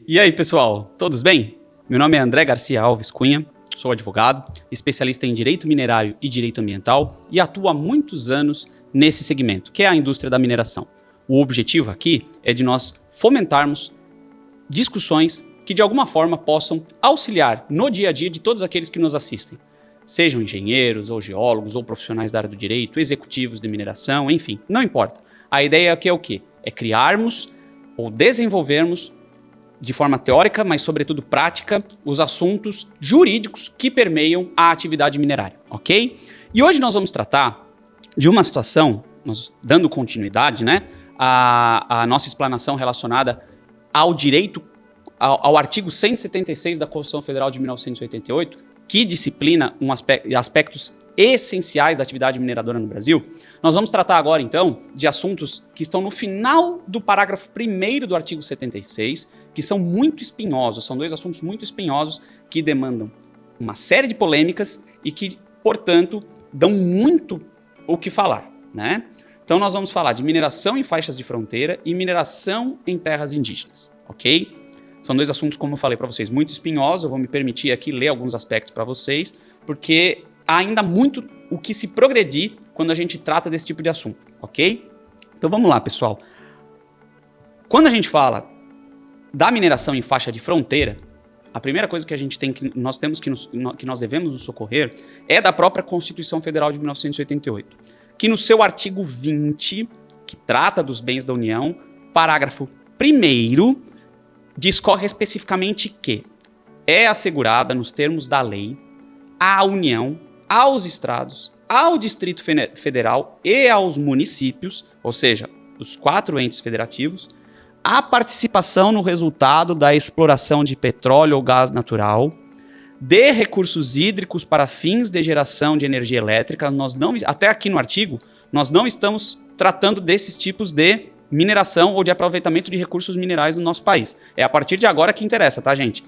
E aí, pessoal, todos bem? Meu nome é André Garcia Alves Cunha, sou advogado, especialista em direito minerário e direito ambiental e atuo há muitos anos nesse segmento, que é a indústria da mineração. O objetivo aqui é de nós fomentarmos discussões que de alguma forma possam auxiliar no dia a dia de todos aqueles que nos assistem. Sejam engenheiros, ou geólogos, ou profissionais da área do direito, executivos de mineração, enfim, não importa. A ideia aqui é o quê? É criarmos ou desenvolvermos de forma teórica, mas sobretudo prática, os assuntos jurídicos que permeiam a atividade minerária, ok? E hoje nós vamos tratar de uma situação, nós dando continuidade, né, à nossa explanação relacionada ao direito, ao artigo 176 da Constituição Federal de 1988, que disciplina aspectos essenciais da atividade mineradora no Brasil. Nós vamos tratar agora, então, de assuntos que estão no final do parágrafo 1º do artigo 76, que são muito espinhosos, são dois assuntos muito espinhosos que demandam uma série de polêmicas e que, portanto, dão muito o que falar, né? Então nós vamos falar de mineração em faixas de fronteira e mineração em terras indígenas, ok? São dois assuntos, como eu falei para vocês, muito espinhosos. Eu vou me permitir aqui ler alguns aspectos para vocês, porque há ainda muito o que se progredir quando a gente trata desse tipo de assunto, ok? Então vamos lá, pessoal. Quando a gente fala da mineração em faixa de fronteira, a primeira coisa que nós devemos nos socorrer é da própria Constituição Federal de 1988, que no seu artigo 20, que trata dos bens da União, parágrafo 1º, discorre especificamente que é assegurada, nos termos da lei, à União, aos estados, ao Distrito Federal e aos municípios, ou seja, os 4 entes federativos, a participação no resultado da exploração de petróleo ou gás natural, de recursos hídricos para fins de geração de energia elétrica. Até aqui no artigo, nós não estamos tratando desses tipos de mineração ou de aproveitamento de recursos minerais no nosso país. É a partir de agora que interessa, tá, gente?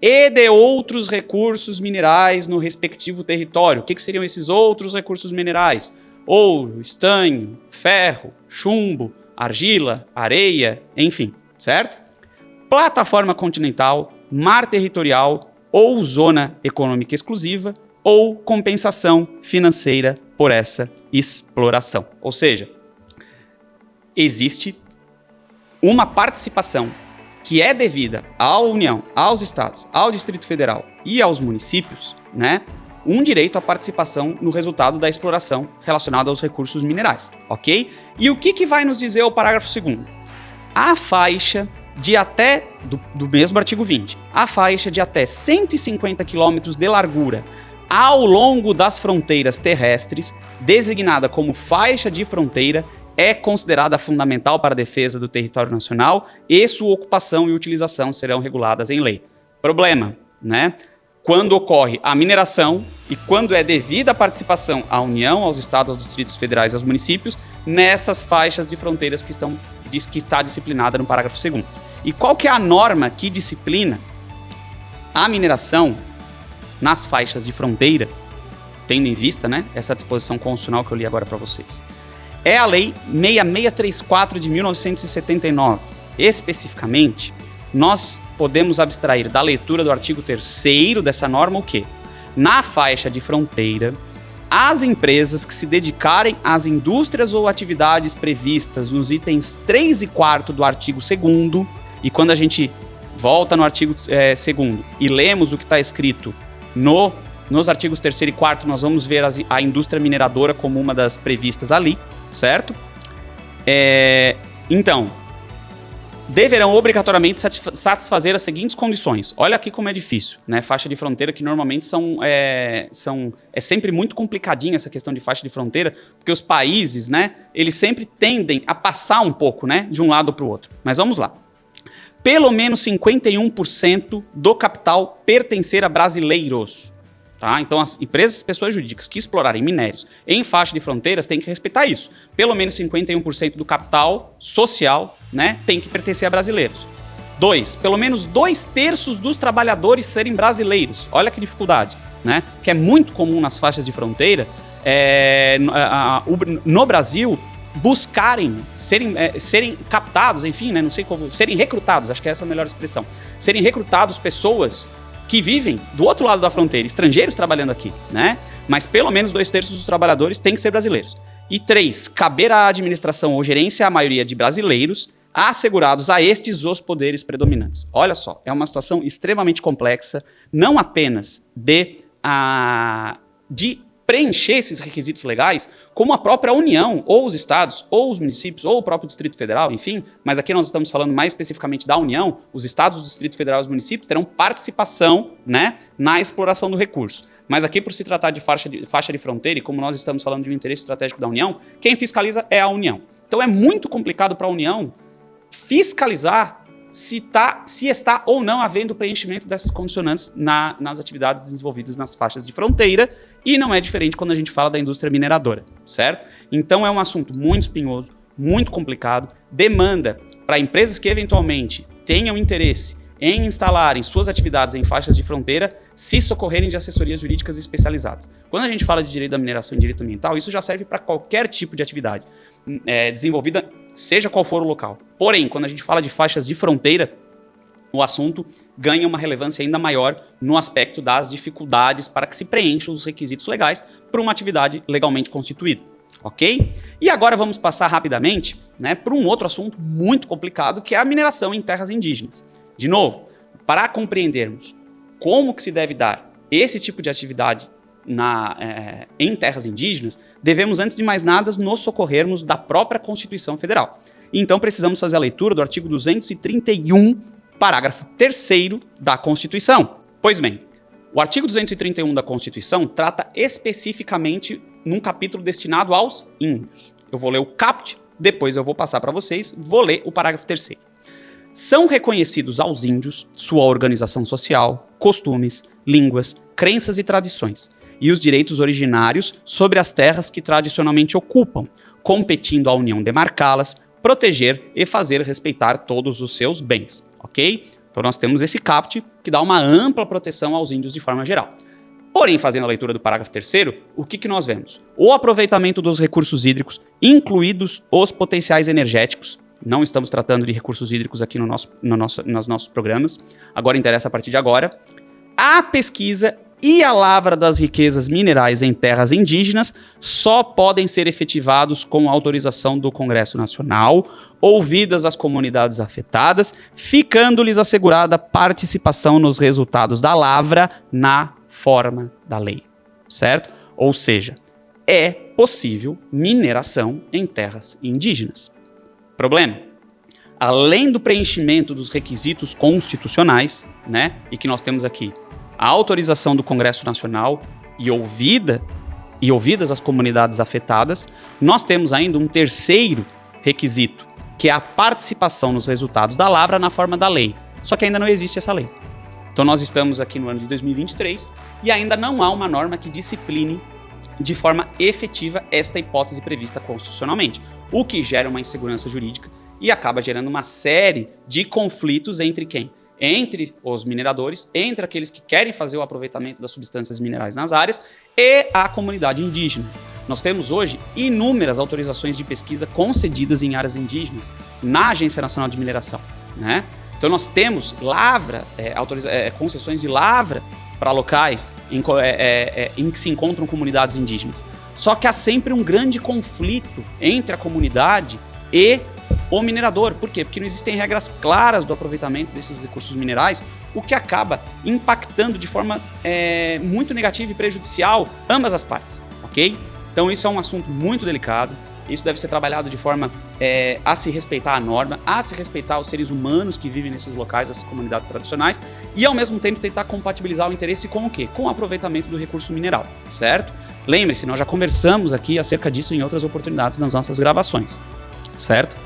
E de outros recursos minerais no respectivo território. O que seriam esses outros recursos minerais? Ouro, estanho, ferro, chumbo, argila, areia, enfim, certo? Plataforma continental, mar territorial ou zona econômica exclusiva ou compensação financeira por essa exploração. Ou seja, existe uma participação que é devida à União, aos estados, ao Distrito Federal e aos municípios, né? Um direito à participação no resultado da exploração relacionada aos recursos minerais, ok? E o que vai nos dizer o parágrafo 2º? A faixa de até, do mesmo artigo 20, a faixa de até 150 quilômetros de largura ao longo das fronteiras terrestres, designada como faixa de fronteira, é considerada fundamental para a defesa do território nacional e sua ocupação e utilização serão reguladas em lei. Problema, né? Quando ocorre a mineração e quando é devida a participação à União, aos estados, aos distritos federais e aos municípios, nessas faixas de fronteiras que está disciplinada no parágrafo 2º. E qual que é a norma que disciplina a mineração nas faixas de fronteira, tendo em vista, né, essa disposição constitucional que eu li agora para vocês? É a Lei 6634 de 1979. Especificamente, nós podemos abstrair da leitura do artigo 3º dessa norma o quê? Na faixa de fronteira, as empresas que se dedicarem às indústrias ou atividades previstas nos itens 3 e 4 do artigo 2º, e quando a gente volta no artigo 2º e lemos o que está escrito nos artigos 3º e 4º, nós vamos ver a indústria mineradora como uma das previstas ali, certo? Então, deverão obrigatoriamente satisfazer as seguintes condições. Olha aqui como é difícil, né? Faixa de fronteira que normalmente é sempre muito complicadinha essa questão de faixa de fronteira, porque os países, né, eles sempre tendem a passar um pouco, né, de um lado para o outro. Mas vamos lá. Pelo menos 51% do capital pertencer a brasileiros. Tá? Então, as empresas e pessoas jurídicas que explorarem minérios em faixa de fronteiras têm que respeitar isso. Pelo menos 51% do capital social, né, tem que pertencer a brasileiros. 2. Pelo menos 2/3 dos trabalhadores serem brasileiros. Olha que dificuldade, né? Que é muito comum nas faixas de fronteira. No Brasil, buscarem serem captados, enfim, né, não sei como, serem recrutados, acho que essa é a melhor expressão, serem recrutados pessoas que vivem do outro lado da fronteira, estrangeiros trabalhando aqui, né? Mas pelo menos 2/3 dos trabalhadores têm que ser brasileiros. E 3, caber à administração ou gerência a maioria de brasileiros assegurados a estes os poderes predominantes. Olha só, é uma situação extremamente complexa, não apenas de preencher esses requisitos legais, como a própria União, ou os estados, ou os municípios, ou o próprio Distrito Federal, enfim, mas aqui nós estamos falando mais especificamente da União, os estados, o Distrito Federal e os municípios terão participação, né, na exploração do recurso. Mas aqui, por se tratar de faixa de fronteira, e como nós estamos falando de um interesse estratégico da União, quem fiscaliza é a União. Então é muito complicado para a União fiscalizar se está ou não havendo preenchimento dessas condicionantes nas atividades desenvolvidas nas faixas de fronteira, e não é diferente quando a gente fala da indústria mineradora, certo? Então é um assunto muito espinhoso, muito complicado, demanda para empresas que eventualmente tenham interesse em instalarem suas atividades em faixas de fronteira se socorrerem de assessorias jurídicas especializadas. Quando a gente fala de direito da mineração e direito ambiental, isso já serve para qualquer tipo de atividade desenvolvida, seja qual for o local. Porém, quando a gente fala de faixas de fronteira, o assunto ganha uma relevância ainda maior no aspecto das dificuldades para que se preencham os requisitos legais para uma atividade legalmente constituída, ok? E agora vamos passar rapidamente, né, para um outro assunto muito complicado, que é a mineração em terras indígenas. De novo, para compreendermos como que se deve dar esse tipo de atividade em terras indígenas, devemos, antes de mais nada, nos socorrermos da própria Constituição Federal. Então precisamos fazer a leitura do artigo 231, parágrafo 3º da Constituição. Pois bem, o artigo 231 da Constituição trata especificamente num capítulo destinado aos índios. Eu vou ler o caput, depois eu vou passar para vocês, vou ler o parágrafo 3º. São reconhecidos aos índios sua organização social, costumes, línguas, crenças e tradições, e os direitos originários sobre as terras que tradicionalmente ocupam, competindo à União demarcá-las, proteger e fazer respeitar todos os seus bens, ok? Então nós temos esse caput que dá uma ampla proteção aos índios de forma geral. Porém, fazendo a leitura do parágrafo 3º, o que nós vemos? O aproveitamento dos recursos hídricos, incluídos os potenciais energéticos. Não estamos tratando de recursos hídricos aqui nos nossos programas, agora interessa a partir de agora. A pesquisa e a lavra das riquezas minerais em terras indígenas só podem ser efetivados com autorização do Congresso Nacional, ouvidas as comunidades afetadas, ficando-lhes assegurada participação nos resultados da lavra na forma da lei, certo? Ou seja, é possível mineração em terras indígenas. Problema? Além do preenchimento dos requisitos constitucionais, né, e que nós temos aqui a autorização do Congresso Nacional e ouvidas as comunidades afetadas, nós temos ainda um terceiro requisito, que é a participação nos resultados da lavra na forma da lei. Só que ainda não existe essa lei. Então nós estamos aqui no ano de 2023 e ainda não há uma norma que discipline de forma efetiva esta hipótese prevista constitucionalmente, o que gera uma insegurança jurídica e acaba gerando uma série de conflitos entre quem? Entre os mineradores, entre aqueles que querem fazer o aproveitamento das substâncias minerais nas áreas e a comunidade indígena. Nós temos hoje inúmeras autorizações de pesquisa concedidas em áreas indígenas na Agência Nacional de Mineração, né? Então nós temos concessões de lavra para locais em que se encontram comunidades indígenas. Só que há sempre um grande conflito entre a comunidade e o minerador. Por quê? Porque não existem regras claras do aproveitamento desses recursos minerais, o que acaba impactando de forma muito negativa e prejudicial ambas as partes, ok? Então isso é um assunto muito delicado, isso deve ser trabalhado de forma a se respeitar a norma, a se respeitar os seres humanos que vivem nesses locais, essas comunidades tradicionais, e ao mesmo tempo tentar compatibilizar o interesse com o quê? Com o aproveitamento do recurso mineral, certo? Lembre-se, nós já conversamos aqui acerca disso em outras oportunidades nas nossas gravações, certo?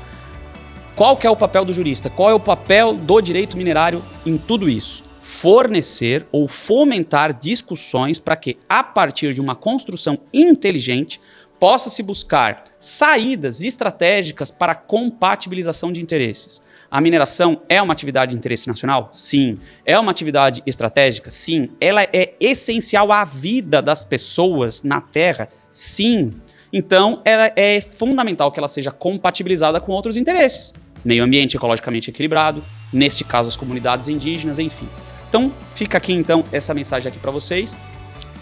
Qual que é o papel do jurista? Qual é o papel do direito minerário em tudo isso? Fornecer ou fomentar discussões para que, a partir de uma construção inteligente, possa-se buscar saídas estratégicas para a compatibilização de interesses. A mineração é uma atividade de interesse nacional? Sim. É uma atividade estratégica? Sim. Ela é essencial à vida das pessoas na Terra? Sim. Então, é fundamental que ela seja compatibilizada com outros interesses. Meio ambiente ecologicamente equilibrado, neste caso as comunidades indígenas, enfim. Então, fica aqui então essa mensagem aqui para vocês,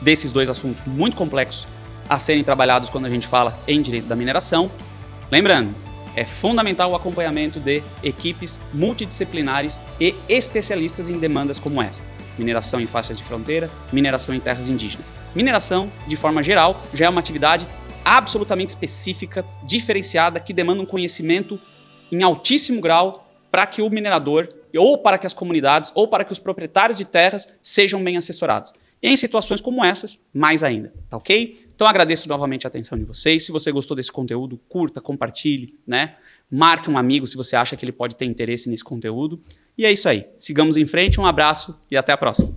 desses dois assuntos muito complexos a serem trabalhados quando a gente fala em direito da mineração. Lembrando, é fundamental o acompanhamento de equipes multidisciplinares e especialistas em demandas como essa. Mineração em faixas de fronteira, mineração em terras indígenas. Mineração, de forma geral, já é uma atividade absolutamente específica, diferenciada, que demanda um conhecimento em altíssimo grau para que o minerador, ou para que as comunidades, ou para que os proprietários de terras sejam bem assessorados. E em situações como essas, mais ainda, tá ok? Então agradeço novamente a atenção de vocês. Se você gostou desse conteúdo, curta, compartilhe, né? Marque um amigo se você acha que ele pode ter interesse nesse conteúdo. E é isso aí. Sigamos em frente, um abraço e até a próxima.